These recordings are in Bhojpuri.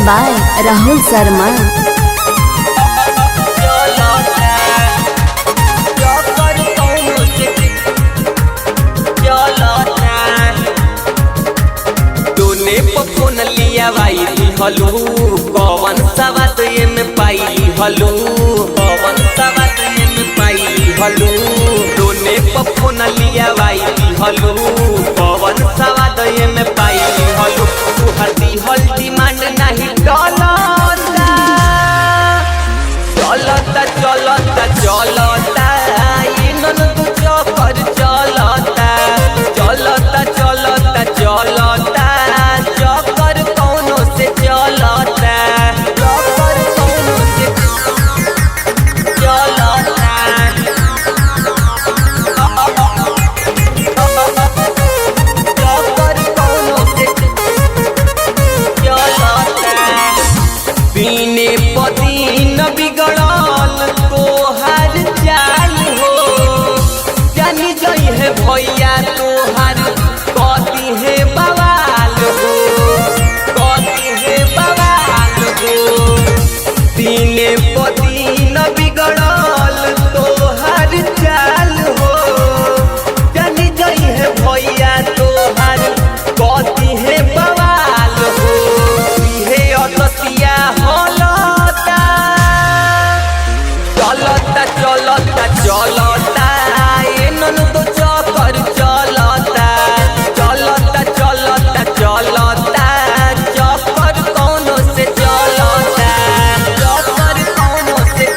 बाय राहुल शर्मा। फोन लिया भाई हलू कौन सा बात ये में पाई हलू कौन सा बात ये में पाई हलू दोने पर फोन लिया भाई हलू कौन सा बात ये में पाई हलू तू हल्दी हल्दी डिमांड नहीं डलता चलता चलता चलता ये नन तू चक्कर चलता चलता चलता चलता चक्कर कौनो से चलता चक्कर कौनो से चलता चक्कर कौनो से चलता बिने पदीन बिगड़ल तोहार चाल हो जानी गई है भैया तोहार कदी है बवाल हो कदी है बवाल हो दिने पदीन बिगड़ल तोहार चाल हो जानी गई है भैया तोहार कदी है बवाल हो हे अततिया हलता चलता चलता चलता ए नन तो चक्कर चलता चलता चलता चलता चक्कर कौनो से चलता चक्कर कौनो से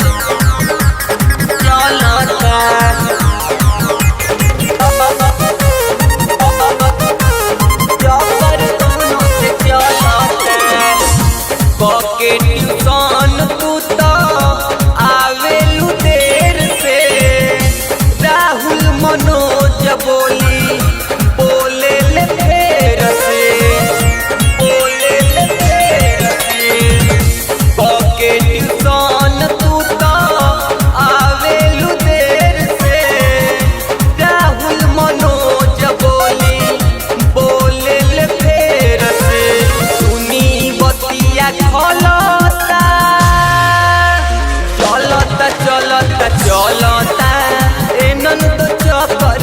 चलता चक्कर कौनो से चलता पके ट्यूशन तू तो आवेलू देर से राहुल मनोज बोली बोले ले फेर से बोले ले फेर से पके ट्यूशन तू तो आवेलू देर से राहुल मनोज बोली बोले ले फेर से सुनी बतिया खलता चलता चलता चलता ए नन तो चक्कर